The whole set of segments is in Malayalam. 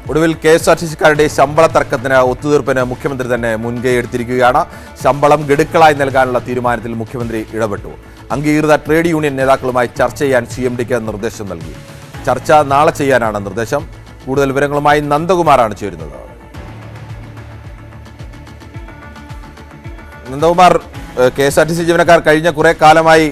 ഒടുവിൽ KSRTCക്കാരുടെ ശമ്പള തർക്കത്തിന് ഒത്തുതീർപ്പിന് മുഖ്യമന്ത്രി തന്നെ മുൻകൈ എടുത്തിരിക്കുകയാണ്. ശമ്പളം ഗഡുക്കളായി നൽകാനുള്ള തീരുമാനത്തിൽ മുഖ്യമന്ത്രി ഇടപെട്ടു. അംഗീകൃത ട്രേഡ് യൂണിയൻ നേതാക്കളുമായി ചർച്ച ചെയ്യാൻ CMDക്ക് നിർദ്ദേശം നൽകി. ചർച്ച നാളെ ചെയ്യാനാണ് നിർദ്ദേശം. കൂടുതൽ വിവരങ്ങളുമായി നന്ദകുമാറാണ് ചേരുന്നത്. നന്ദകുമാർ, KSRTC ജീവനക്കാർ കഴിഞ്ഞ കുറെ കാലമായി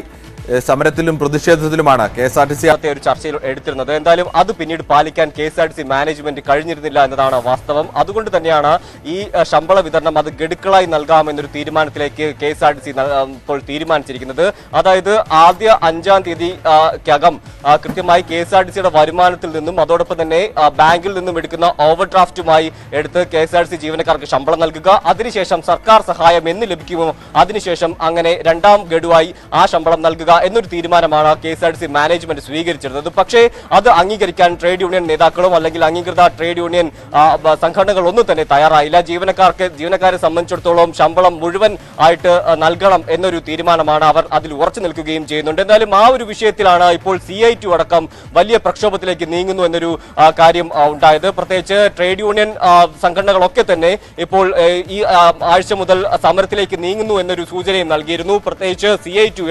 സമരത്തിലും പ്രതിഷേധത്തിലുമാണ് KSRTC ഒരു ചർച്ചയിൽ എടുത്തിരുന്നത്. എന്തായാലും അത് പിന്നീട് പാലിക്കാൻ KSRTC മാനേജ്മെന്റ് കഴിഞ്ഞിരുന്നില്ല എന്നതാണ് വാസ്തവം. അതുകൊണ്ട് തന്നെയാണ് ഈ ശമ്പള വിതരണം അത് ഗഡുക്കളായി നൽകാമെന്നൊരു തീരുമാനത്തിലേക്ക് KSRTC ഇപ്പോൾ തീരുമാനിച്ചിരിക്കുന്നത്. അതായത് ആദ്യ 5-ാം തീയതിക്കകം കൃത്യമായി KSRTCയുടെ വരുമാനത്തിൽ നിന്നും അതോടൊപ്പം തന്നെ ബാങ്കിൽ നിന്നും എടുക്കുന്ന ഓവർ ഡ്രാഫ്റ്റുമായി എടുത്ത് KSRTC ജീവനക്കാർക്ക് ശമ്പളം നൽകുക. അതിനുശേഷം സർക്കാർ സഹായം എന്ന് ലഭിക്കുമോ അതിനുശേഷം അങ്ങനെ 2-ാം ഗഡുവായി ആ ശമ്പളം നൽകുക എന്നൊരു തീരുമാനമാണ് KSRTC മാനേജ്മെന്റ് സ്വീകരിച്ചിരുന്നത്. പക്ഷേ അത് അംഗീകരിക്കാൻ ട്രേഡ് യൂണിയൻ നേതാക്കളും അല്ലെങ്കിൽ അംഗീകൃത ട്രേഡ് യൂണിയൻ സംഘടനകളൊന്നും തന്നെ തയ്യാറായില്ല. ജീവനക്കാരെ സംബന്ധിച്ചിടത്തോളം ശമ്പളം മുഴുവൻ ആയിട്ട് നൽകണം എന്നൊരു തീരുമാനമാണ് അവർ അതിൽ ഉറച്ചു നിൽക്കുകയും ചെയ്യുന്നുണ്ട്. എന്തായാലും ആ ഒരു വിഷയത്തിലാണ് ഇപ്പോൾ CITU അടക്കം വലിയ പ്രക്ഷോഭത്തിലേക്ക് നീങ്ങുന്നു എന്നൊരു കാര്യം ഉണ്ടായത്. പ്രത്യേകിച്ച് ട്രേഡ് യൂണിയൻ സംഘടനകളൊക്കെ തന്നെ ഇപ്പോൾ ഈ ആഴ്ച മുതൽ സമരത്തിലേക്ക് നീങ്ങുന്നു എന്നൊരു സൂചനയും നൽകിയിരുന്നു. പ്രത്യേകിച്ച് CITU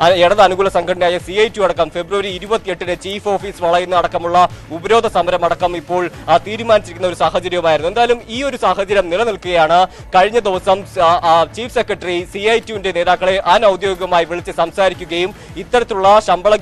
ഇടത് അനുകൂല സംഘടനയായ CITU അടക്കം ഫെബ്രുവരി 28-ന് ചീഫ് ഓഫീസ് വളയുന്ന അടക്കമുള്ള ഉപരോധ സമരം അടക്കം ഇപ്പോൾ തീരുമാനിച്ചിരിക്കുന്ന ഒരു സാഹചര്യമായിരുന്നു. എന്തായാലും ഈ ഒരു സാഹചര്യം നിലനിൽക്കുകയാണ്. കഴിഞ്ഞ ദിവസം ചീഫ് സെക്രട്ടറി CITUവിന്റെ നേതാക്കളെ അനൌദ്യോഗികമായി വിളിച്ച് സംസാരിക്കുകയും ഇത്തരത്തിലുള്ള ശമ്പള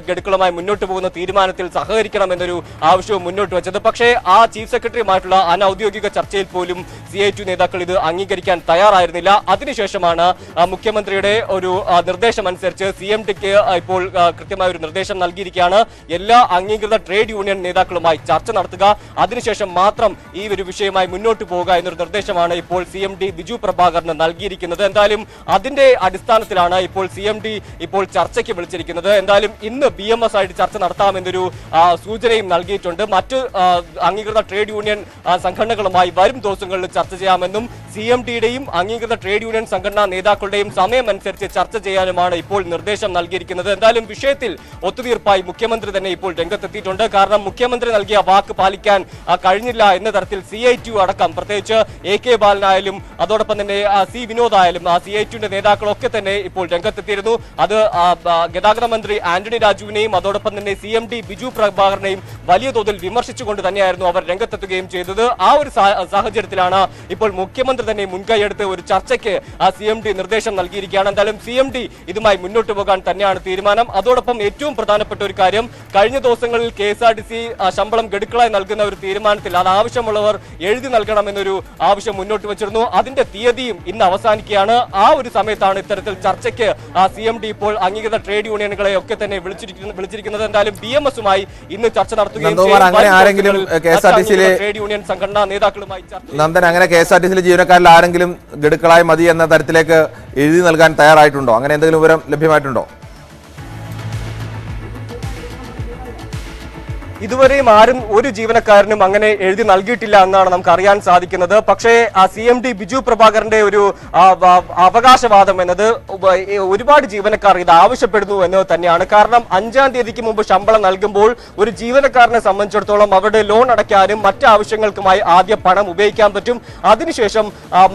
ഗഡുക്കളുമായി മുന്നോട്ട് പോകുന്ന തീരുമാനത്തിൽ സഹകരിക്കണമെന്നൊരു ആവശ്യവും മുന്നോട്ട് വെച്ചത്. പക്ഷേ ആ ചീഫ് സെക്രട്ടറിയുമായിട്ടുള്ള അനൌദ്യോഗിക ചർച്ചയിൽ പോലും CITU നേതാക്കൾ ഇത് അംഗീകരിക്കാൻ തയ്യാറായിരുന്നില്ല. അതിനുശേഷമാണ് മുഖ്യമന്ത്രിയുടെ ഒരു നിർദ്ദേശം അനുസരിച്ച് CMDക്ക് ഇപ്പോൾ കൃത്യമായ ഒരു നിർദ്ദേശം നൽകിയിരിക്കുകയാണ്. എല്ലാ അംഗീകൃത ട്രേഡ് യൂണിയൻ നേതാക്കളുമായി ചർച്ച നടത്തുക, അതിനുശേഷം മാത്രം ഈ ഒരു വിഷയമായി മുന്നോട്ട് പോവുക എന്നൊരു നിർദ്ദേശമാണ് ഇപ്പോൾ CMD ബിജു പ്രഭാകറിന് നൽകിയിരിക്കുന്നത്. എന്തായാലും അതിന്റെ അടിസ്ഥാനത്തിലാണ് ഇപ്പോൾ CMD ഇപ്പോൾ ചർച്ചയ്ക്ക് വിളിച്ചിരിക്കുന്നത്. എന്തായാലും ഇന്ന് BMS ആയിട്ട് ചർച്ച നടത്താമെന്നൊരു സൂചനയും നൽകിയിട്ടുണ്ട്. മറ്റ് അംഗീകൃത ട്രേഡ് യൂണിയൻ സംഘടനകളുമായി വരും ദിവസങ്ങളിൽ ചർച്ച ചെയ്യാമെന്നും CMDയുടെയും അംഗീകൃത ട്രേഡ് യൂണിയൻ സംഘടനാ നേതാക്കളുടെയും സമയമനുസരിച്ച് ചർച്ച ചെയ്യാനുമാണ് ഇപ്പോൾ നിർദ്ദേശം നൽകിയിരിക്കുന്നത്. എന്തായാലും വിഷയത്തിൽ ഒത്തുതീർപ്പായി മുഖ്യമന്ത്രി തന്നെ ഇപ്പോൾ രംഗത്തെത്തിയിട്ടുണ്ട്. കാരണം മുഖ്യമന്ത്രി നൽകിയ വാക്ക് പാലിക്കാൻ കഴിഞ്ഞില്ല എന്ന തരത്തിൽ CITU അടക്കം പ്രത്യേകിച്ച് AK ബാലനായാലും അതോടൊപ്പം തന്നെ C വിനോദായാലും CITUവിന്റെ നേതാക്കളൊക്കെ തന്നെ ഇപ്പോൾ രംഗത്തെത്തിയിരുന്നു. അത് ഗതാഗത മന്ത്രി ആന്റണി രാജുവിനെയും അതോടൊപ്പം തന്നെ CMD ബിജു പ്രഭാകറിനെയും വലിയ തോതിൽ വിമർശിച്ചുകൊണ്ട് തന്നെയായിരുന്നു അവർ രംഗത്തെത്തുകയും ചെയ്തത്. ആ ഒരു സാഹചര്യത്തിലാണ് ഇപ്പോൾ മുഖ്യമന്ത്രി തന്നെ മുൻകൈയെടുത്ത് ഒരു ചർച്ചയ്ക്ക് CMD നിർദ്ദേശം നൽകിയിരിക്കുകയാണ്. എന്തായാലും CMD ഇതുമായി മുന്നോട്ട് പോകാൻ തന്നെയാണ് തീരുമാനം. അതോടൊപ്പം ഏറ്റവും പ്രധാനപ്പെട്ട ഒരു കാര്യം, കഴിഞ്ഞ ദിവസങ്ങളിൽ KSRTC ശമ്പളം ഗഡുക്കളായി നൽകുന്ന ഒരു തീരുമാനത്തിൽ അത് ആവശ്യമുള്ളവർ എഴുതി നൽകണമെന്നൊരു ആവശ്യം മുന്നോട്ട് വെച്ചിരുന്നു. അതിന്റെ തീയതിയും ഇന്ന് അവസാനിക്കുകയാണ്. ആ ഒരു സമയത്താണ് ഇത്തരത്തിൽ ചർച്ചയ്ക്ക് CMD ഇപ്പോൾ അംഗീകൃത ട്രേഡ് യൂണിയനുകളെ ഒക്കെ തന്നെ വിളിച്ചിരിക്കുന്നത്. എന്തായാലും BMSുമായി ഇന്ന് ചർച്ച നടത്തുകയും ട്രേഡ് യൂണിയൻ സംഘടനാ നേതാക്കളുമായി അങ്ങനെ KSRTCയിലെ ജീവനക്കാരിൽ ആരെങ്കിലും ഗഡുക്കളായി മതി എന്ന തരത്തിലേക്ക് എഴുതി നൽകാൻ തയ്യാറായിട്ടുണ്ടോ? അങ്ങനെ എന്തെങ്കിലും വിവരം ലഭ്യമായിട്ടുണ്ടോ? ഇതുവരെയും ആരും ഒരു ജീവനക്കാരനും അങ്ങനെ എഴുതി നൽകിയിട്ടില്ല എന്നാണ് നമുക്ക് അറിയാൻ സാധിക്കുന്നത്. പക്ഷേ CMD ബിജു പ്രഭാകറിന്റെ ഒരു അവകാശവാദം എന്നത് ഒരുപാട് ജീവനക്കാർ ഇത് ആവശ്യപ്പെടുന്നു എന്നത് തന്നെയാണ്. കാരണം 5-ാം തീയതിക്ക് മുമ്പ് ശമ്പളം നൽകുമ്പോൾ ഒരു ജീവനക്കാരനെ സംബന്ധിച്ചിടത്തോളം അവരുടെ ലോൺ അടയ്ക്കാനും മറ്റ് ആവശ്യങ്ങൾക്കുമായി ആദ്യം പണം ഉപയോഗിക്കാൻ പറ്റും. അതിനുശേഷം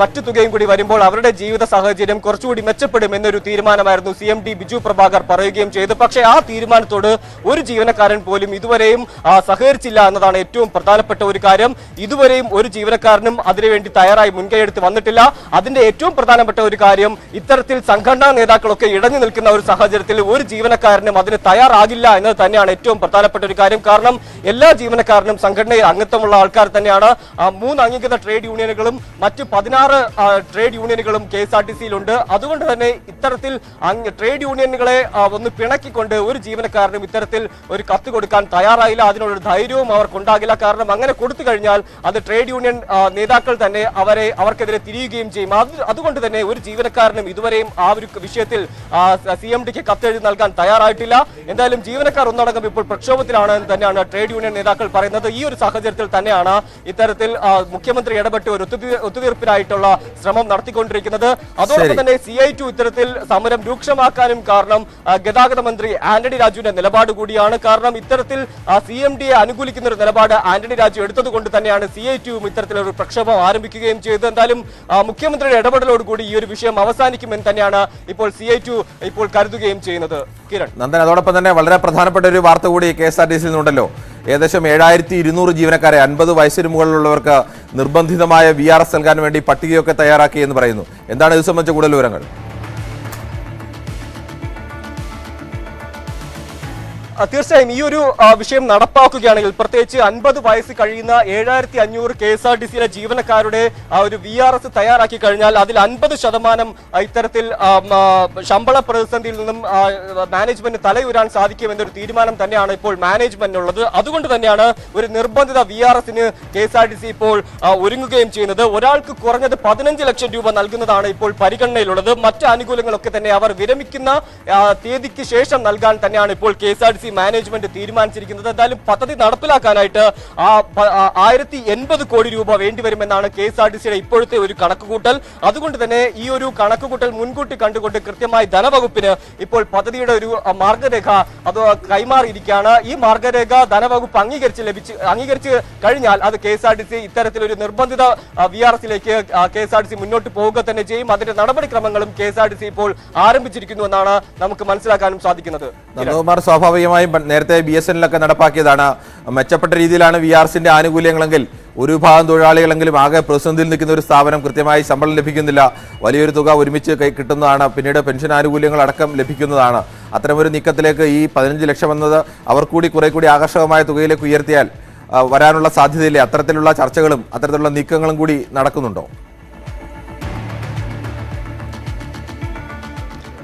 മറ്റു തുകയും കൂടി വരുമ്പോൾ അവരുടെ ജീവിത സാഹചര്യം കുറച്ചുകൂടി മെച്ചപ്പെടും എന്നൊരു തീരുമാനമായിരുന്നു CMD ബിജു പ്രഭാകർ പറയുകയും ചെയ്തു. പക്ഷേ ആ തീരുമാനത്തോട് ഒരു ജീവനക്കാരൻ പോലും ഇതുവരെയും സഹകരിച്ചില്ല എന്നതാണ് ഏറ്റവും പ്രധാനപ്പെട്ട ഒരു കാര്യം. ഇതുവരെയും ഒരു ജീവനക്കാരനും അതിനുവേണ്ടി തയ്യാറായി മുൻകൈയെടുത്ത് വന്നിട്ടില്ല. അതിന്റെ ഏറ്റവും പ്രധാനപ്പെട്ട ഒരു കാര്യം, ഇത്തരത്തിൽ സംഘടനാ നേതാക്കളൊക്കെ ഇടഞ്ഞു നിൽക്കുന്ന ഒരു സാഹചര്യത്തിൽ ഒരു ജീവനക്കാരനും അതിന് തയ്യാറാകില്ല എന്നത് തന്നെയാണ് ഏറ്റവും പ്രധാനപ്പെട്ട ഒരു കാര്യം. കാരണം എല്ലാ ജീവനക്കാരനും സംഘടനയിൽ അംഗത്വമുള്ള ആൾക്കാർ തന്നെയാണ്. 3 അംഗീകൃത ട്രേഡ് യൂണിയനുകളും മറ്റ് 16 ട്രേഡ് യൂണിയനുകളും KSRTCയിലുണ്ട്. അതുകൊണ്ട് തന്നെ ഇത്തരത്തിൽ ട്രേഡ് യൂണിയനുകളെ ഒന്ന് പിണക്കിക്കൊണ്ട് ഒരു ജീവനക്കാരനും ഇത്തരത്തിൽ ഒരു കത്ത് കൊടുക്കാൻ തയ്യാറായില്ല. അതിനൊരു ധൈര്യവും അവർക്കുണ്ടാകില്ല. കാരണം അങ്ങനെ കൊടുത്തു കഴിഞ്ഞാൽ അത് ട്രേഡ് യൂണിയൻ നേതാക്കൾ തന്നെ അവർക്കെതിരെ തിരിയുകയും ചെയ്യും. അതുകൊണ്ട് തന്നെ ഒരു ജീവനക്കാരനും ഇതുവരെയും ആ ഒരു വിഷയത്തിൽ CMDക്ക് കത്തെഴുതി നൽകാൻ തയ്യാറായിട്ടില്ല. എന്തായാലും ജീവനക്കാർ ഒന്നടങ്കം ഇപ്പോൾ പ്രക്ഷോഭത്തിലാണ് എന്ന് തന്നെയാണ് ട്രേഡ് യൂണിയൻ നേതാക്കൾ പറയുന്നത്. ഈ ഒരു സാഹചര്യത്തിൽ തന്നെയാണ് ഇത്തരത്തിൽ മുഖ്യമന്ത്രി ഇടപെട്ട് ഒരു ഒത്തുതീർപ്പിനായിട്ടുള്ള ശ്രമം നടത്തിക്കൊണ്ടിരിക്കുന്നത്. അതോടൊപ്പം തന്നെ CITU ഇത്തരത്തിൽ സമരം രൂക്ഷമാക്കാനും കാരണം ഗതാഗത മന്ത്രി ആന്റണി രാജുവിന്റെ നിലപാട് കൂടിയാണ്. കാരണം ഇത്തരത്തിൽ CMD അനുകൂലിക്കുന്ന ഒരു നിലപാട് ആന്റണി രാജു എടുത്തതുകൊണ്ട് തന്നെയാണ് CITUവും ഇത്തരത്തിലൊരു പ്രക്ഷോഭം ആരംഭിക്കുകയും ചെയ്തത്. എന്തായാലും മുഖ്യമന്ത്രിയുടെ ഇടപെടലോടുകൂടി ഈ ഒരു വിഷയം അവസാനിക്കുമെന്ന് തന്നെയാണ് ഇപ്പോൾ CITU ഇപ്പോൾ കരുതുകയും ചെയ്യുന്നത്. കിരൺ നന്ദൻ, അതോടൊപ്പം തന്നെ വളരെ പ്രധാനപ്പെട്ട ഒരു വാർത്ത കൂടി KSRTC നിന്നുണ്ടല്ലോ. ഏകദേശം 7200 ജീവനക്കാരെ 50 വയസ്സിന് മുകളിലുള്ളവർക്ക് നിർബന്ധിതമായ VRS നൽകാൻ വേണ്ടി പട്ടികയൊക്കെ തയ്യാറാക്കി എന്ന് പറയുന്നു. എന്താണ് ഇത് സംബന്ധിച്ച കൂടുതൽ വിവരങ്ങൾ? തീർച്ചയായും ഈ ഒരു വിഷയം നടപ്പാക്കുകയാണെങ്കിൽ പ്രത്യേകിച്ച് 50 വയസ്സ് കഴിയുന്ന 7500 KSRTCയിലെ ജീവനക്കാരുടെ ഒരു VRS തയ്യാറാക്കി കഴിഞ്ഞാൽ അതിൽ 50% ഇത്തരത്തിൽ ശമ്പള പ്രതിസന്ധിയിൽ നിന്നും മാനേജ്മെന്റ് തലയുരാൻ സാധിക്കുമെന്നൊരു തീരുമാനം തന്നെയാണ് ഇപ്പോൾ മാനേജ്മെന്റിനുള്ളത്. അതുകൊണ്ട് തന്നെയാണ് ഒരു നിർബന്ധിത VRSന് KSRTC ഇപ്പോൾ ഒരുങ്ങുകയും ചെയ്യുന്നത്. ഒരാൾക്ക് കുറഞ്ഞത് 15 ലക്ഷം രൂപ നൽകുന്നതാണ് ഇപ്പോൾ പരിഗണനയിലുള്ളത്. മറ്റ് ആനുകൂല്യങ്ങളൊക്കെ തന്നെ അവർ വിരമിക്കുന്ന തീയതിക്ക് ശേഷം നൽകാൻ തന്നെയാണ് ഇപ്പോൾ KSRTC മാനേജ്മെന്റ് തീരുമാനിച്ചിരിക്കുന്നത്. എന്തായാലും പദ്ധതി നടപ്പിലാക്കാനായിട്ട് 1080 കോടി രൂപ വേണ്ടിവരുമെന്നാണ് KSRTCയുടെ ഇപ്പോഴത്തെ ഒരു കണക്കുകൂട്ടൽ. അതുകൊണ്ട് തന്നെ ഈ ഒരു കണക്കുകൂട്ടൽ മുൻകൂട്ടി കണ്ടുകൊണ്ട് കൃത്യമായി ധനവകുപ്പിന് ഇപ്പോൾ പദ്ധതിയുടെ ഒരു മാർഗരേഖ അത് കൈമാറിയിരിക്കുകയാണ്. ഈ മാർഗരേഖ ധനവകുപ്പ് അംഗീകരിച്ച് കഴിഞ്ഞാൽ അത് KSRTC ഇത്തരത്തിലൊരു നിർബന്ധിത VRSയിലേക്ക് KSRTC മുന്നോട്ട് പോവുക തന്നെ ചെയ്യും. അതിന്റെ നടപടിക്രമങ്ങളും KSRTC ഇപ്പോൾ ആരംഭിച്ചിരിക്കുന്നു എന്നാണ് നമുക്ക് മനസ്സിലാക്കാനും സാധിക്കുന്നത്. സ്വാഭാവികമായും നേരത്തെ BSNL ഒക്കെ നടപ്പാക്കിയതാണ്. മെച്ചപ്പെട്ട രീതിയിലാണ് VRSന്റെ ആനുകൂല്യങ്ങളെങ്കിൽ ഒരു വിഭാഗം തൊഴിലാളികളെങ്കിലും ആകെ പ്രതിസന്ധിയിൽ നിൽക്കുന്ന ഒരു സ്ഥാപനം കൃത്യമായി ശമ്പളം ലഭിക്കുന്നില്ല. വലിയൊരു തുക ഒരുമിച്ച് കിട്ടുന്നതാണ്, പിന്നീട് പെൻഷൻ ആനുകൂല്യങ്ങൾ അടക്കം ലഭിക്കുന്നതാണ്. അത്തരമൊരു നീക്കത്തിലേക്ക് ഈ 15 ലക്ഷം എന്നത് അവർ കൂടി കുറെ കൂടി ആകർഷകമായ തുകയിലേക്ക് ഉയർത്തിയാൽ വരാനുള്ള സാധ്യതയില്ലേ? അത്തരത്തിലുള്ള ചർച്ചകളും അത്തരത്തിലുള്ള നീക്കങ്ങളും കൂടി നടക്കുന്നുണ്ടോ?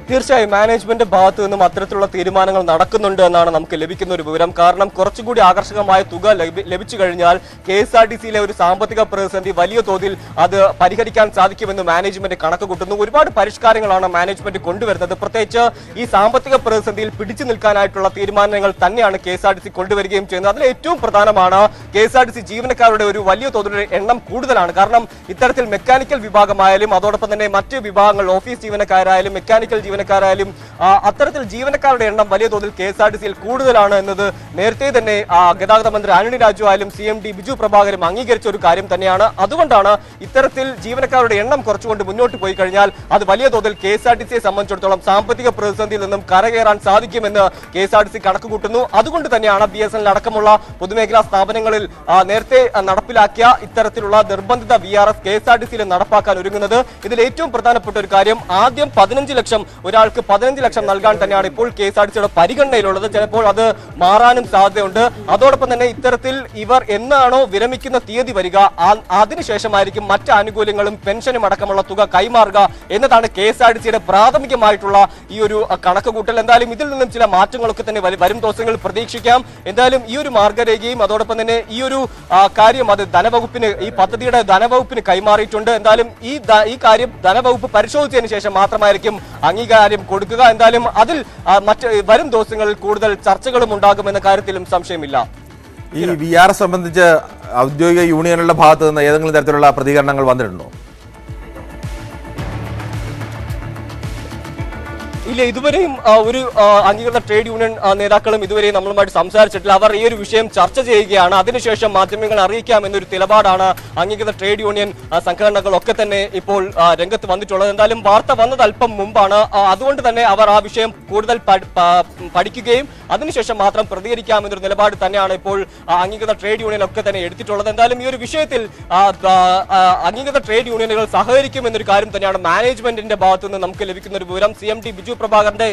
തീർച്ചയായും മാനേജ്മെന്റ് ഭാഗത്തു നിന്നും അത്തരത്തിലുള്ള തീരുമാനങ്ങൾ നടക്കുന്നുണ്ട് എന്നാണ് നമുക്ക് ലഭിക്കുന്ന ഒരു വിവരം. കാരണം കുറച്ചുകൂടി ആകർഷകമായ തുക ലഭിച്ചു കഴിഞ്ഞാൽ KSRTCയിലെ ഒരു സാമ്പത്തിക പ്രതിസന്ധി വലിയ തോതിൽ അത് പരിഹരിക്കാൻ സാധിക്കുമെന്ന് മാനേജ്മെന്റ് കണക്ക് കൂട്ടുന്നു. ഒരുപാട് പരിഷ്കാരങ്ങളാണ് മാനേജ്മെന്റ് കൊണ്ടുവരുന്നത്. പ്രത്യേകിച്ച് ഈ സാമ്പത്തിക പ്രതിസന്ധിയിൽ പിടിച്ചു നിൽക്കാനായിട്ടുള്ള തീരുമാനങ്ങൾ തന്നെയാണ് KSRTC കൊണ്ടുവരികയും ചെയ്യുന്നത്. അതിൽ ഏറ്റവും പ്രധാനമാണ് KSRTC ജീവനക്കാരുടെ ഒരു വലിയ തോതിലുള്ള എണ്ണം കൂടുതലാണ്. കാരണം ഇത്തരത്തിൽ മെക്കാനിക്കൽ വിഭാഗമായാലും അതോടൊപ്പം തന്നെ മറ്റ് വിഭാഗങ്ങൾ ഓഫീസ് ജീവനക്കാരായാലും മെക്കാനിക്കൽ ജീവനക്കാരായാലും അത്തരത്തിൽ ജീവനക്കാരുടെ എണ്ണം വലിയ തോതിൽ KSRTCയിൽ കൂടുതലാണ് എന്നത് നേരത്തെ തന്നെ ഗതാഗത മന്ത്രി ആന്റണി രാജു ആയാലും CMD ബിജു പ്രഭാകരും അംഗീകരിച്ച ഒരു കാര്യം തന്നെയാണ്. അതുകൊണ്ടാണ് ഇത്തരത്തിൽ ജീവനക്കാരുടെ എണ്ണം കുറച്ചുകൊണ്ട് മുന്നോട്ട് പോയി കഴിഞ്ഞാൽ അത് വലിയ തോതിൽ KSRTCയെ സംബന്ധിച്ചിടത്തോളം സാമ്പത്തിക പ്രതിസന്ധിയിൽ നിന്നും കരകയറാൻ സാധിക്കുമെന്ന് KSRTC കണക്ക് കൂട്ടുന്നു. അതുകൊണ്ട് തന്നെയാണ് BSNL അടക്കമുള്ള പൊതുമേഖലാ സ്ഥാപനങ്ങളിൽ നേരത്തെ നടപ്പിലാക്കിയ ഇത്തരത്തിലുള്ള നിർബന്ധിത VRS KSRTCയിൽ നടപ്പാക്കാൻ ഒരുങ്ങുന്നത്. ഇതിൽ ഏറ്റവും പ്രധാനപ്പെട്ട ഒരു കാര്യം ആദ്യം 15 ലക്ഷം ഒരാൾക്ക് 15 ലക്ഷം നൽകാൻ തന്നെയാണ് ഇപ്പോൾ KSRTCയുടെ പരിഗണനയിലുള്ളത്. ചിലപ്പോൾ അത് മാറാനും സാധ്യതയുണ്ട്. അതോടൊപ്പം തന്നെ ഇത്തരത്തിൽ ഇവർ എന്നാണോ വിരമിക്കുന്ന തീയതി വരിക അതിനുശേഷമായിരിക്കും മറ്റ് ആനുകൂല്യങ്ങളും പെൻഷനും അടക്കമുള്ള തുക കൈമാറുക എന്നതാണ് KSRTCയുടെ പ്രാഥമികമായിട്ടുള്ള ഈ ഒരു കണക്കുകൂട്ടൽ. എന്തായാലും ഇതിൽ നിന്നും ചില മാറ്റങ്ങളൊക്കെ തന്നെ വരും ദിവസങ്ങളിൽ പ്രതീക്ഷിക്കാം. എന്തായാലും ഈ ഒരു മാർഗരേഖയും അതോടൊപ്പം തന്നെ ഈ ഒരു കാര്യം അത് ധനവകുപ്പിന് ഈ പദ്ധതിയുടെ ധനവകുപ്പിന് കൈമാറിയിട്ടുണ്ട്. എന്തായാലും ഈ കാര്യം ധനവകുപ്പ് പരിശോധിച്ചതിന് ശേഷം മാത്രമായിരിക്കും അംഗീകാരം കൊടുക്കുക. എന്തായാലും അതിൽ മറ്റ് വരും ദിവസങ്ങളിൽ കൂടുതൽ ചർച്ചകളും ഉണ്ടാകുമെന്ന കാര്യത്തിലും സംശയമില്ല. ഈ VRS സംബന്ധിച്ച് ഔദ്യോഗിക യൂണിയനുകളുടെ ഭാഗത്ത് നിന്ന് ഏതെങ്കിലും തരത്തിലുള്ള പ്രതികരണങ്ങൾ വന്നിട്ടുണ്ടോ? ഇല്ല, ഇതുവരെയും ഒരു അംഗീകൃത ട്രേഡ് യൂണിയൻ നേതാക്കളും ഇതുവരെയും നമ്മളുമായിട്ട് സംസാരിച്ചിട്ടില്ല. അവർ ഈ ഒരു വിഷയം ചർച്ച ചെയ്യുകയാണ്. അതിനുശേഷം മാധ്യമങ്ങളെ അറിയിക്കാം എന്നൊരു നിലപാടാണ് അംഗീകൃത ട്രേഡ് യൂണിയൻ സംഘടനകളൊക്കെ തന്നെ ഇപ്പോൾ രംഗത്ത് വന്നിട്ടുള്ളത്. എന്തായാലും വാർത്ത വന്നത് അല്പം മുമ്പാണ്. അതുകൊണ്ട് തന്നെ അവർ ആ വിഷയം കൂടുതൽ പഠിക്കുകയും അതിനുശേഷം മാത്രം പ്രതികരിക്കാം എന്നൊരു നിലപാട് തന്നെയാണ് ഇപ്പോൾ അംഗീകൃത ട്രേഡ് യൂണിയൻ ഒക്കെ തന്നെ എടുത്തിട്ടുള്ളത്. എന്തായാലും ഈ ഒരു വിഷയത്തിൽ അംഗീകൃത ട്രേഡ് യൂണിയനുകൾ സഹകരിക്കും എന്നൊരു കാര്യം തന്നെയാണ് മാനേജ്മെന്റിന്റെ ഭാഗത്തു നിന്ന് നമുക്ക് ലഭിക്കുന്ന ഒരു വിവരം. CMD ബിജു പ്രഭാകരന്റെ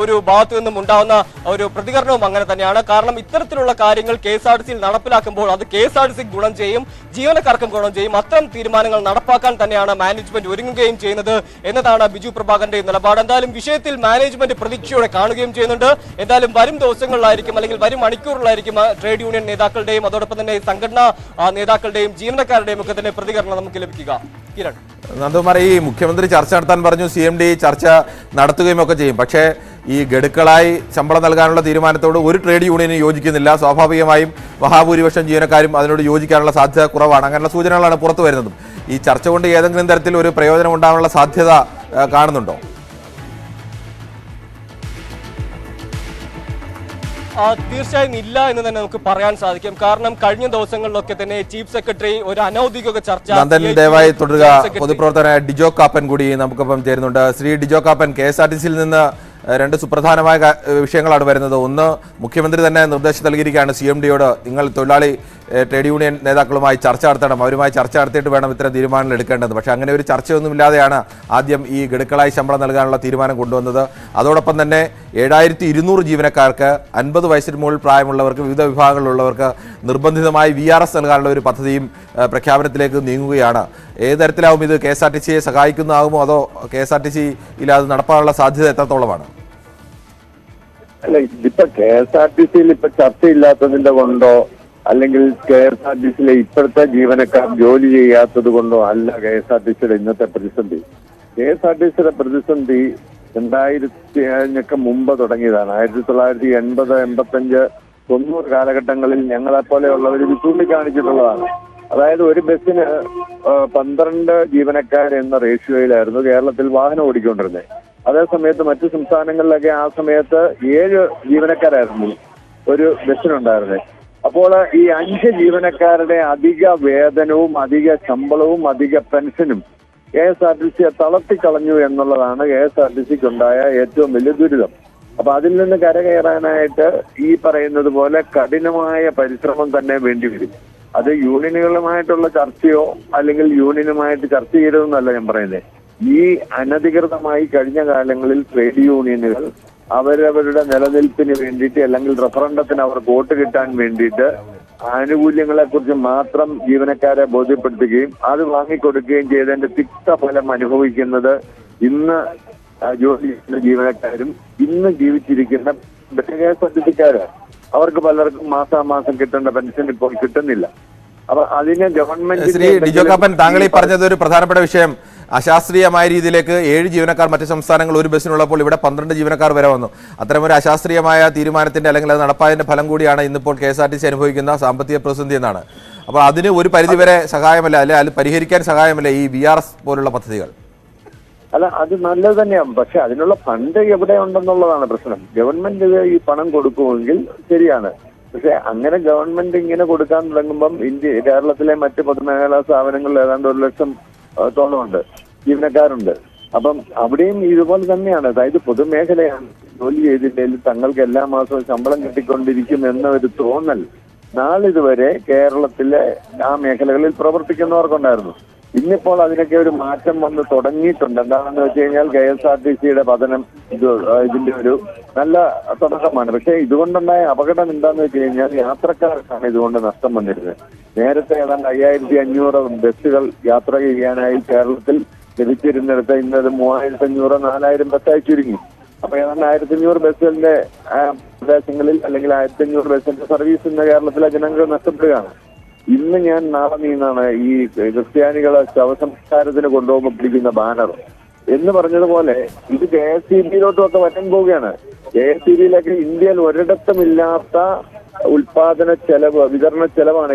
ഒരു ഭാഗത്തു നിന്നും ഉണ്ടാവുന്ന ഒരു പ്രതികരണവും അങ്ങനെ തന്നെയാണ്. കാരണം ഇത്തരത്തിലുള്ള കാര്യങ്ങൾ KSRTCയിൽ നടപ്പിലാക്കുമ്പോൾ അത് KSRTC ഗുണം ചെയ്യും, ജീവനക്കാർക്കും ഗുണം ചെയ്യും. അത്തരം തീരുമാനങ്ങൾ നടപ്പാക്കാൻ തന്നെയാണ് മാനേജ്മെന്റ് ഒരുങ്ങുകയും ചെയ്യുന്നത് എന്നതാണ് ബിജു പ്രഭാകരന്റെ നിലപാട്. എന്തായാലും വിഷയത്തിൽ മാനേജ്മെന്റ് പ്രതീക്ഷയോടെ കാണുകയും ചെയ്യുന്നുണ്ട്. എന്തായാലും വരും ദിവസങ്ങളിലായിരിക്കും അല്ലെങ്കിൽ വരും മണിക്കൂറിലായിരിക്കും ട്രേഡ് യൂണിയൻ നേതാക്കളുടെയും അതോടൊപ്പം തന്നെ സംഘടനാ നേതാക്കളുടെയും ജീവനക്കാരുടെയും ഒക്കെ തന്നെ പ്രതികരണം നമുക്ക് ലഭിക്കുക. കിരൺ, നന്ദകുമാർ, ഈ മുഖ്യമന്ത്രി ചർച്ച നടത്താൻ പറഞ്ഞു, CMD ചർച്ച നടത്തുകയും ഒക്കെ ചെയ്യും. പക്ഷേ ഈ ഗഡുക്കളായി ശമ്പളം നൽകാനുള്ള തീരുമാനത്തോട് ഒരു ട്രേഡ് യൂണിയനും യോജിക്കുന്നില്ല. സ്വാഭാവികമായും മഹാഭൂരിപക്ഷം ജീവനക്കാരും അതിനോട് യോജിക്കാനുള്ള സാധ്യത കുറവാണ്. അങ്ങനെയുള്ള സൂചനകളാണ് പുറത്തു വരുന്നതും. ഈ ചർച്ച കൊണ്ട് ഏതെങ്കിലും തരത്തിൽ ഒരു പ്രയോജനം ഉണ്ടാകാനുള്ള സാധ്യത കാണുന്നുണ്ടോ? തീർച്ചയായും ഇല്ല എന്ന് തന്നെ നമുക്ക് പറയാൻ സാധിക്കും. കാരണം കഴിഞ്ഞ ദിവസങ്ങളിലൊക്കെ തന്നെ ചീഫ് സെക്രട്ടറി ഒരു അനൌദ്യോഗിക ചർച്ച ദയവായി തുടരുക. പൊതുപ്രവർത്തകനായ ഡിജോ കാപ്പൻ കൂടി നമുക്കൊപ്പം ചേരുന്നുണ്ട്. ശ്രീ ഡിജോ കാപ്പൻ, KSRTC-യിൽ നിന്ന് രണ്ട് സുപ്രധാനമായ വിഷയങ്ങളാണ് വരുന്നത്. ഒന്ന്, മുഖ്യമന്ത്രി തന്നെ നിർദ്ദേശം നൽകിയിരിക്കുകയാണ് CMD-യോട്, നിങ്ങൾ തൊഴിലാളി ട്രേഡ് യൂണിയൻ നേതാക്കളുമായി ചർച്ച നടത്തണം, അവരുമായി ചർച്ച നടത്തിയിട്ട് വേണം ഇത്തരം തീരുമാനങ്ങൾ എടുക്കേണ്ടത്. പക്ഷേ അങ്ങനെ ഒരു ചർച്ചയൊന്നുമില്ലാതെയാണ് ആദ്യം ഈ ഗഡുക്കളായി ശമ്പളം നൽകാനുള്ള തീരുമാനം കൊണ്ടുവന്നത്. അതോടൊപ്പം തന്നെ 7200 ജീവനക്കാർക്ക് 50 വയസ്സിന് മുകളിൽ പ്രായമുള്ളവർക്ക് വിവിധ വിഭാഗങ്ങളിലുള്ളവർക്ക് നിർബന്ധിതമായി VRS നൽകാനുള്ള ഒരു പദ്ധതിയും പ്രഖ്യാപനത്തിലേക്ക് നീങ്ങുകയാണ്. ഏത് തരത്തിലാവും ഇത് KSRTC-യെ സഹായിക്കുന്നതാകുമോ, അതോ KSRTC-യിൽ അത് നടപ്പാനുള്ള സാധ്യത എത്രത്തോളമാണ്? അല്ല, ഇതിപ്പോ KSRTC-യിൽ ഇപ്പൊ ചർച്ചയില്ലാത്തതിന്റെ കൊണ്ടോ അല്ലെങ്കിൽ KSRTC-യിലെ ഇപ്പോഴത്തെ ജീവനക്കാർ ജോലി ചെയ്യാത്തത് കൊണ്ടോ അല്ല KSRTC-യുടെ ഇന്നത്തെ പ്രതിസന്ധി. KSRTC-യുടെ പ്രതിസന്ധി 2000-ക്ക് മുമ്പ് തുടങ്ങിയതാണ്. 1980, 85, 90 കാലഘട്ടങ്ങളിൽ ഞങ്ങളെപ്പോലെയുള്ളവർ ഇത് ചൂണ്ടിക്കാണിച്ചിട്ടുള്ളതാണ്. അതായത് ഒരു ബസ്സിന് 12 ജീവനക്കാർ എന്ന റേഷ്യോയിലായിരുന്നു കേരളത്തിൽ വാഹനം ഓടിക്കൊണ്ടിരുന്നത്. അതേസമയത്ത് മറ്റു സംസ്ഥാനങ്ങളിലൊക്കെ ആ സമയത്ത് 7 ജീവനക്കാരായിരുന്നു ഒരു ബസ്സിനുണ്ടായിരുന്നത്. അപ്പോൾ ഈ 5 ജീവനക്കാരുടെ അധിക വേതനവും അധിക ശമ്പളവും അധിക പെൻഷനും KSRTC-യെ തളർത്തിക്കളഞ്ഞു എന്നുള്ളതാണ് KSRTC-ക്ക് ഉണ്ടായ ഏറ്റവും വലിയ ദുരിതം. അപ്പൊ അതിൽ നിന്ന് കരകയറാനായിട്ട് ഈ പറയുന്നത് പോലെ കഠിനമായ പരിശ്രമം തന്നെ വേണ്ടിവരും. അത് യൂണിയനുകളുമായിട്ടുള്ള ചർച്ചയോ അല്ലെങ്കിൽ യൂണിയനുമായിട്ട് ചർച്ച ചെയ്തതെന്നല്ല ഞാൻ പറയുന്നത്. ഈ അനധികൃതമായി കഴിഞ്ഞ കാലങ്ങളിൽ ട്രേഡ് യൂണിയനുകൾ അവരവരുടെ നിലനിൽപ്പിന് വേണ്ടിയിട്ട് അല്ലെങ്കിൽ റഫറണ്ടത്തിന് അവർ വോട്ട് കിട്ടാൻ വേണ്ടിയിട്ട് ആനുകൂല്യങ്ങളെ കുറിച്ച് മാത്രം ജീവനക്കാരെ ബോധ്യപ്പെടുത്തുകയും അത് വാങ്ങിക്കൊടുക്കുകയും ചെയ്തതിന്റെ തിക്തഫലം അനുഭവിക്കുന്നത് ഇന്ന് ജോലി ചെയ്യുന്ന ജീവനക്കാരും ഇന്ന് ജീവിച്ചിരിക്കുന്ന KSRTC-ക്കാര്. അവർക്ക് പലർക്കും മാസാമാസം കിട്ടേണ്ട പെൻഷൻ ഇപ്പോൾ കിട്ടുന്നില്ല. അപ്പൊ അതിന് ഗവൺമെന്റ് ശ്രീ ഡിജോ കാപ്പൻ, താങ്കൾ ഈ പറഞ്ഞത് ഒരു പ്രധാനപ്പെട്ട വിഷയം. അശാസ്ത്രീയമായ രീതിയിലേക്ക് 7 ജീവനക്കാർ മറ്റ് സംസ്ഥാനങ്ങൾ ഒരു ബസ്സിനുള്ളപ്പോൾ ഇവിടെ 12 ജീവനക്കാർ വരെ വന്നു. അത്തരമൊരു അശാസ്ത്രീയമായ തീരുമാനത്തിന്റെ അല്ലെങ്കിൽ അത് നടപ്പായതിന്റെ ഫലം കൂടിയാണ് ഇന്നിപ്പോൾ KSRTC അനുഭവിക്കുന്ന സാമ്പത്തിക പ്രതിസന്ധി എന്നാണ്. അപ്പോൾ അതിന് ഒരു പരിധിവരെ സഹായമല്ല, അല്ലെ അത് പരിഹരിക്കാൻ സഹായമല്ല ഈ VRS പോലുള്ള പദ്ധതികൾ? അല്ല, അത് നല്ലത് തന്നെയാണ്. പക്ഷെ അതിനുള്ള ഫണ്ട് എവിടെ ഉണ്ടെന്നുള്ളതാണ് പ്രശ്നം. ഗവൺമെന്റ് ഈ പണം കൊടുക്കുമെങ്കിൽ ശരിയാണ്. പക്ഷെ അങ്ങനെ ഗവൺമെന്റ് ഇങ്ങനെ കൊടുക്കാൻ തുടങ്ങുമ്പം കേരളത്തിലെ മറ്റ് പൊതുമേഖലാ സ്ഥാപനങ്ങളിൽ ഏതാണ്ട് 1 ലക്ഷത്തോളമുണ്ട് ജീവനക്കാരുണ്ട്. അപ്പം അവിടെയും ഇതുപോലെ തന്നെയാണ്. അതായത് പൊതുമേഖലയാണ്, ജോലി ചെയ്തില്ലെങ്കിൽ തങ്ങൾക്ക് എല്ലാ മാസവും ശമ്പളം കിട്ടിക്കൊണ്ടിരിക്കും എന്ന ഒരു തോന്നൽ നാളിതുവരെ കേരളത്തിലെ ആ മേഖലകളിൽ പ്രവർത്തിക്കുന്നവർക്കുണ്ടായിരുന്നു. ഇന്നിപ്പോൾ അതിനൊക്കെ ഒരു മാറ്റം വന്ന് തുടങ്ങിയിട്ടുണ്ട്. എന്താണെന്ന് വെച്ച് കഴിഞ്ഞാൽ KSRTC-യുടെ പതനം ഇതിന്റെ ഒരു നല്ല തുടക്കമാണ്. പക്ഷെ ഇതുകൊണ്ടുണ്ടായ അപകടം എന്താണെന്ന് വെച്ച് കഴിഞ്ഞാൽ യാത്രക്കാർക്കാണ് ഇതുകൊണ്ട് നഷ്ടം വന്നിരുന്നത്. നേരത്തെ ഏതാണ്ട് 5500 ബസ്സുകൾ യാത്ര ചെയ്യാനായി കേരളത്തിൽ ലഭിച്ചിരുന്നിടത്ത് ഇന്നത് 3500, 4000 ബസ്സായി ചുരുങ്ങി. അപ്പൊ ഏതാണ്ട് 1500 ബസ്സുകളുടെ പ്രദേശങ്ങളിൽ അല്ലെങ്കിൽ 1500 ബസ്സിന്റെ സർവീസ് ഇന്ന് കേരളത്തിലെ ജനങ്ങൾ നഷ്ടപ്പെടുകയാണ്. ഇന്ന് ഞാൻ നാളെ നീന്നാണ് ഈ ക്രിസ്ത്യാനികളെ ശവസംസ്കാരത്തിന് കൊണ്ടുപോകുമ്പോൾ പിടിക്കുന്ന ബാനർ എന്ന് പറഞ്ഞതുപോലെ ഇത് KSCB-യിലോട്ടും ഒക്കെ വരാൻ പോവുകയാണ്. KSCB-യിലൊക്കെ ഇന്ത്യയിൽ ഒരിടത്തുമില്ലാത്ത ഉൽപാദന ചെലവ്, വിതരണ ചെലവാണ്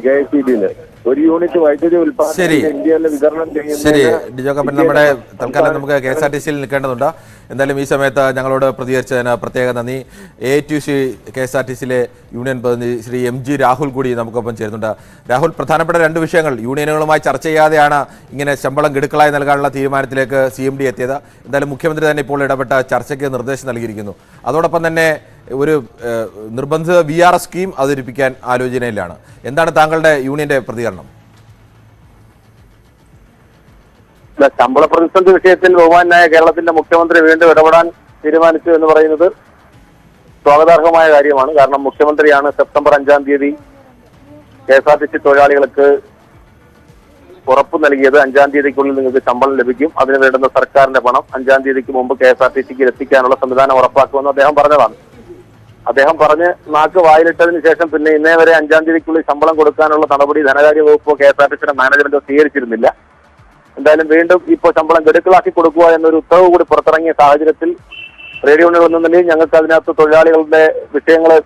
KSCB-യില്. ഒരു യൂണിറ്റ് വൈദ്യുതി ഉൽപാദനം ഇന്ത്യയിൽ വിതരണം ചെയ്യുന്നത്. നമ്മുടെ തൽക്കാലം നമുക്ക് KSRTC-യിൽ നിൽക്കേണ്ടതുണ്ട്. എന്തായാലും ഈ സമയത്ത് ഞങ്ങളോട് പ്രതികരിച്ചതിന് പ്രത്യേക നന്ദി. AITUC KSRTC-യിലെ യൂണിയൻ പ്രതിനിധി ശ്രീ MG രാഹുൽ കൂടി നമുക്കൊപ്പം ചേരുന്നുണ്ട്. രാഹുൽ, പ്രധാനപ്പെട്ട 2 വിഷയങ്ങൾ യൂണിയനുകളുമായി ചർച്ച ചെയ്യാതെയാണ് ഇങ്ങനെ ശമ്പളം ഗഡുക്കളായി നൽകാനുള്ള തീരുമാനത്തിലേക്ക് CMD എത്തിയത്. എന്തായാലും മുഖ്യമന്ത്രി തന്നെ ഇപ്പോൾ ഇടപെട്ട ചർച്ചയ്ക്ക് നിർദ്ദേശം നൽകിയിരിക്കുന്നു. അതോടൊപ്പം തന്നെ ഒരു നിർബന്ധിത VRS സ്കീം അവതരിപ്പിക്കാൻ ആലോചനയിലാണ്. എന്താണ് താങ്കളുടെ യൂണിയന്റെ പ്രതികരണം? ശമ്പള പ്രതിസന്ധി വിഷയത്തിൽ ബഹുമാനായ കേരളത്തിന്റെ മുഖ്യമന്ത്രി വീണ്ടും ഇടപെടാൻ തീരുമാനിച്ചു എന്ന് പറയുന്നത് സ്വാഗതാർഹമായ കാര്യമാണ്. കാരണം മുഖ്യമന്ത്രിയാണ് സെപ്റ്റംബർ 5-ാം തീയതി KSRTC തൊഴിലാളികൾക്ക് ഉറപ്പ് നൽകിയത്. 5-ാം തീയതിക്കുള്ളിൽ നിങ്ങൾക്ക് ശമ്പളം ലഭിക്കും, അതിന് വേണ്ടുന്ന സർക്കാരിന്റെ പണം 5-ാം തീയതിക്ക് മുമ്പ് KSRTC-ക്ക് എത്തിക്കാനുള്ള സംവിധാനം ഉറപ്പാക്കുമെന്ന് അദ്ദേഹം പറഞ്ഞതാണ്. അദ്ദേഹം പറഞ്ഞ് നാക്ക് വായിലിട്ടതിന് ശേഷം പിന്നെ ഇന്നേ വരെ 5-ാം തീയതിക്കുള്ളിൽ ശമ്പളം കൊടുക്കാനുള്ള നടപടി ധനകാര്യ വകുപ്പോ KSRTC-യുടെ മാനേജ്മെന്റോ സ്വീകരിച്ചിരുന്നില്ല. എന്തായാലും വീണ്ടും ഇപ്പോൾ ശമ്പളം ഗഡുക്കളാക്കി കൊടുക്കുക എന്നൊരു ഉത്തരവ് കൂടി പുറത്തിറങ്ങിയ സാഹചര്യത്തിൽ ട്രേഡ് യൂണിയൻ എന്ന നിലയിൽ ഞങ്ങൾക്ക് അതിനകത്ത് തൊഴിലാളികളുടെ വിഷയങ്ങളെ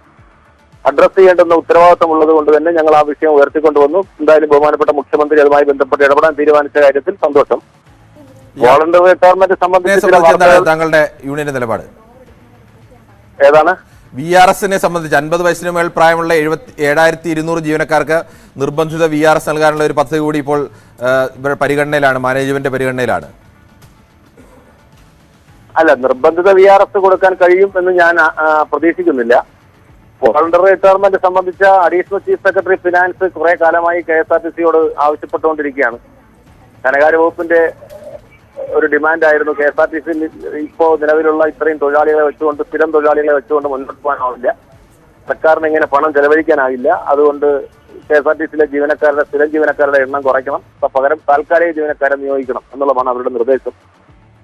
അഡ്രസ് ചെയ്യേണ്ടുന്ന ഉത്തരവാദിത്തം ഉള്ളത് കൊണ്ട് തന്നെ ഞങ്ങൾ ആ വിഷയം ഉയർത്തിക്കൊണ്ടുവന്നു. എന്തായാലും ബഹുമാനപ്പെട്ട മുഖ്യമന്ത്രി അതുമായി ബന്ധപ്പെട്ട് ഇടപെടാൻ തീരുമാനിച്ച കാര്യത്തിൽ സന്തോഷം. വോളണ്ടറി റിട്ടയർമെന്റ് സംബന്ധിച്ച് താങ്കളുടെ യൂണിയന്റെ നിലപാട് ഏതാണ്? VRS-നെ സംബന്ധിച്ച് 50 വയസ്സിന് മേൽ പ്രായമുള്ള 7,200 ജീവനക്കാർക്ക് നിർബന്ധിത VRS നൽകാനുള്ള ഒരു പദ്ധതി കൂടി ഇപ്പോൾ പരിഗണനയിലാണ്, മാനേജ്മെന്റ് പരിഗണനയിലാണ്. അല്ല, നിർബന്ധിത VRS കൊടുക്കാൻ കഴിയും എന്ന് ഞാൻ പ്രതീക്ഷിക്കുന്നില്ല. വോളണ്ടറി റിട്ടയർമെന്റ് സംബന്ധിച്ച അഡീഷണൽ ചീഫ് സെക്രട്ടറി ഫിനാൻസ് കുറെ കാലമായി KSRTC-യോട് ആവശ്യപ്പെട്ടുകൊണ്ടിരിക്കുകയാണ്. ധനകാര്യ വകുപ്പിന്റെ ഒരു ഡിമാൻഡായിരുന്നു KSRTC-യിൽ ഇപ്പോൾ നിലവിലുള്ള ഇത്രയും തൊഴിലാളികളെ വെച്ചുകൊണ്ട്, സ്ഥിരം തൊഴിലാളികളെ വെച്ചുകൊണ്ട് മുന്നോട്ട് പോകാനാവില്ല, സർക്കാരിന് ഇങ്ങനെ പണം ചെലവഴിക്കാനാവില്ല. അതുകൊണ്ട് KSRTC-യിലെ ജീവനക്കാരുടെ, സ്ഥിരം ജീവനക്കാരുടെ എണ്ണം കുറയ്ക്കണം, പകരം താൽക്കാലിക ജീവനക്കാരെ നിയോഗിക്കണം എന്നുള്ളതാണ് അവരുടെ നിർദ്ദേശം.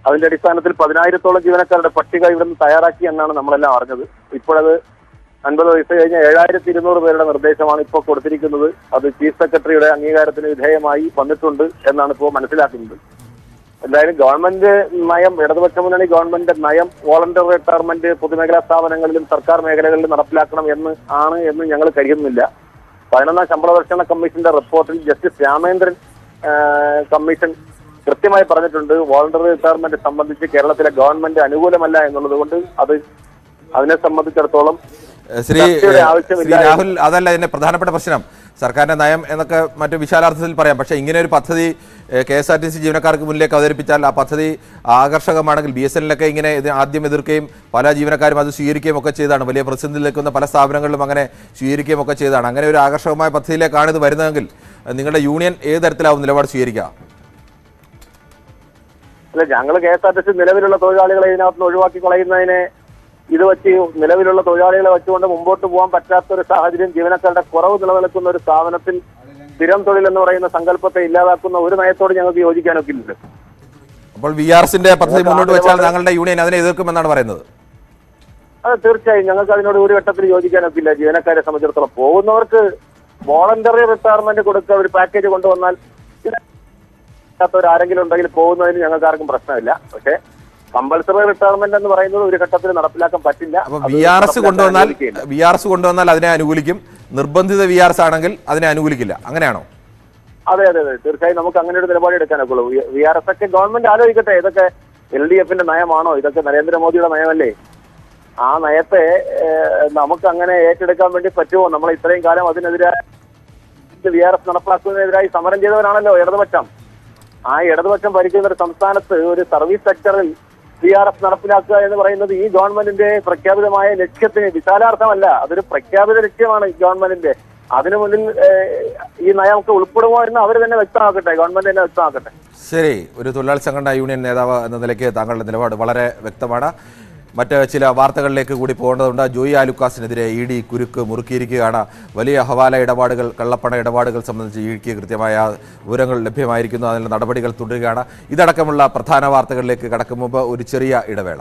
അതിന്റെ അടിസ്ഥാനത്തിൽ 10,000-ഓളം ജീവനക്കാരുടെ പട്ടിക ഇവിടുന്ന് തയ്യാറാക്കി എന്നാണ് നമ്മളെല്ലാം അറിഞ്ഞത്. ഇപ്പോഴത് 50 വയസ്സ് കഴിഞ്ഞ 7,200 പേരുടെ നിർദ്ദേശമാണ് ഇപ്പോൾ കൊടുത്തിരിക്കുന്നത്. അത് ചീഫ് സെക്രട്ടറിയുടെ അംഗീകാരത്തിന് വിധേയമായി വന്നിട്ടുണ്ട് എന്നാണ് ഇപ്പോൾ മനസ്സിലാക്കുന്നത്. എന്തായാലും ഗവൺമെന്റ് നയം, ഇടതുപക്ഷ മുന്നണി ഗവൺമെന്റ് നയം വോളണ്ടറി റിട്ടയർമെന്റ് പൊതുമേഖലാ സ്ഥാപനങ്ങളിലും സർക്കാർ മേഖലകളിലും നടപ്പിലാക്കണം എന്ന് ഞങ്ങൾ കരുതുന്നില്ല. 11ാം ശമ്പള പരിഷ്കരണ കമ്മീഷന്റെ റിപ്പോർട്ടിൽ ജസ്റ്റിസ് രാമേന്ദ്രൻ കമ്മീഷൻ കൃത്യമായി പറഞ്ഞിട്ടുണ്ട്, വോളണ്ടറി റിട്ടയർമെന്റ് സംബന്ധിച്ച് കേരളത്തിലെ ഗവൺമെന്റ് അനുകൂലമല്ല എന്നുള്ളത് കൊണ്ട് അതിനെ സംബന്ധിച്ചിടത്തോളം ശ്രീ രാഹുൽ, അതല്ല ഇതിന്റെ പ്രധാനപ്പെട്ട പ്രശ്നം. സർക്കാരിന്റെ നയം എന്നൊക്കെ മറ്റു വിശാലാർത്ഥത്തിൽ പറയാം, പക്ഷേ ഇങ്ങനെ ഒരു പദ്ധതി KSRTC ജീവനക്കാർക്ക് മുന്നിലേക്ക് അവതരിപ്പിച്ചാൽ ആ പദ്ധതി ആകർഷകമാണെങ്കിൽ, BSNL-ഒക്കെ ഇങ്ങനെ ആദ്യം എതിർക്കുകയും പല ജീവനക്കാരും അത് സ്വീകരിക്കുകയും ഒക്കെ ചെയ്താണ്, വലിയ പ്രതിസന്ധിയിലേക്കുന്ന പല സ്ഥാപനങ്ങളിലും അങ്ങനെ സ്വീകരിക്കുകയും ഒക്കെ ചെയ്താണ്. അങ്ങനെ ഒരു ആകർഷകമായ പദ്ധതിയിലേക്കാണ് ഇത് വരുന്നതെങ്കിൽ നിങ്ങളുടെ യൂണിയൻ ഏത് തരത്തിലാവും നിലപാട് സ്വീകരിക്കുക? അല്ല, ഞങ്ങൾ KSRTC നിലവിലുള്ള തൊഴിലാളികളെ ഇതിനകത്ത് ഒഴിവാക്കി കളയുന്നതിനെ ഇത് വെച്ച് നിലവിലുള്ള തൊഴിലാളികളെ വെച്ചുകൊണ്ട് മുമ്പോട്ട് പോകാൻ പറ്റാത്ത ഒരു സാഹചര്യം, ജീവനക്കാരുടെ കുറവ് നിലനിൽക്കുന്ന ഒരു സ്ഥാപനത്തിൽ സ്ഥിരം തൊഴിൽ എന്ന് പറയുന്ന സങ്കല്പത്തെ ഇല്ലാതാക്കുന്ന ഒരു നയത്തോട് ഞങ്ങൾക്ക് യോജിക്കാനൊക്കില്ല. അപ്പോൾ VRS-ന്റെ പദ്ധതി മുന്നോട്ട് വെച്ചാൽ ഞങ്ങളുടെ യൂണിയൻ അതിനെ എതിർക്കുമെന്നാണ് പറയുന്നത്. അത് തീർച്ചയായും ഞങ്ങൾക്ക് അതിനോട് ഒരു ഘട്ടത്തിൽ യോജിക്കാനൊക്കില്ല. ജീവനക്കാരെ സംബന്ധിച്ചിടത്തോളം പോകുന്നവർക്ക് വോളണ്ടറി റിട്ടയർമെന്റ് കൊടുക്കുക, ഒരു പാക്കേജ് കൊണ്ടുവന്നാൽ ആരെങ്കിലും ഉണ്ടെങ്കിൽ പോകുന്നതിന് ഞങ്ങൾക്ക് ആർക്കും പ്രശ്നമില്ല. പക്ഷേ കമ്പൽസറി റിട്ടയർമെന്റ് എന്ന് പറയുന്നത് ഒരു ഘട്ടത്തിൽ നടപ്പിലാക്കാൻ പറ്റില്ല. അപ്പോൾ VRS കൊണ്ടുവന്നാൽ അതിനെ അനുകൂലിക്കും, നിർബന്ധിത VRS ആണെങ്കിൽ അതിനെ അനുകൂലിക്കില്ല, അങ്ങനെയാണോ? അതെ, തീർച്ചയായും നമുക്ക് അങ്ങനെ ഒരു നിലപാട് എടുക്കാനൊക്കെയുള്ളൂ. VRS ഒക്കെ ഗവൺമെന്റ് ആലോചിക്കട്ടെ. ഇതൊക്കെ LDF-ന്റെ നയമാണോ? ഇതൊക്കെ നരേന്ദ്രമോദിയുടെ നയമല്ലേ? ആ നയത്തെ നമുക്ക് അങ്ങനെ ഏറ്റെടുക്കാൻ വേണ്ടി പറ്റുമോ? നമ്മൾ ഇത്രയും കാലം അതിനെതിരായി VRS നടപ്പാക്കുന്നതിനെതിരായി സമരം ചെയ്തവരാണല്ലോ ഇടതുപക്ഷം. ആ ഇടതുപക്ഷം ഭരിക്കുന്ന ഒരു സംസ്ഥാനത്ത് ഒരു സർവീസ് സെക്ടറിൽ VRS നടപ്പിലാക്കുക എന്ന് പറയുന്നത് ഈ ഗവൺമെന്റിന്റെ പ്രഖ്യാപിതമായ ലക്ഷ്യത്തിന് വിശാലാർത്ഥമല്ല, അതൊരു പ്രഖ്യാപിത ലക്ഷ്യമാണ് ഈ ഗവൺമെന്റിന്റെ. അതിനു മുന്നിൽ ഈ നയമൊക്കെ ഉൾപ്പെടുമോ എന്ന് അവർ തന്നെ വ്യക്തമാക്കട്ടെ, ഗവൺമെന്റ് തന്നെ വ്യക്തമാക്കട്ടെ. ശരി, ഒരു തൊഴിലാളി സംഘടനാ യൂണിയൻ നേതാവ് എന്ന നിലയ്ക്ക് താങ്കളുടെ നിലപാട് വളരെ വ്യക്തമാണ്. മറ്റ് ചില വാർത്തകളിലേക്ക് കൂടി പോകേണ്ടതുണ്ട്. ജോയി ആലുക്കാസിനെതിരെ ED കുരുക്ക് മുറുക്കിയിരിക്കുകയാണ്. വലിയ ഹവാല ഇടപാടുകൾ, കള്ളപ്പണ ഇടപാടുകൾ സംബന്ധിച്ച് EDക്ക് കൃത്യമായ വിവരങ്ങൾ ലഭ്യമായിരിക്കുന്നു. അതിനുള്ള നടപടികൾ തുടരുകയാണ്. ഇതടക്കമുള്ള പ്രധാന വാർത്തകളിലേക്ക് കടക്കും മുമ്പ് ഒരു ചെറിയ ഇടവേള.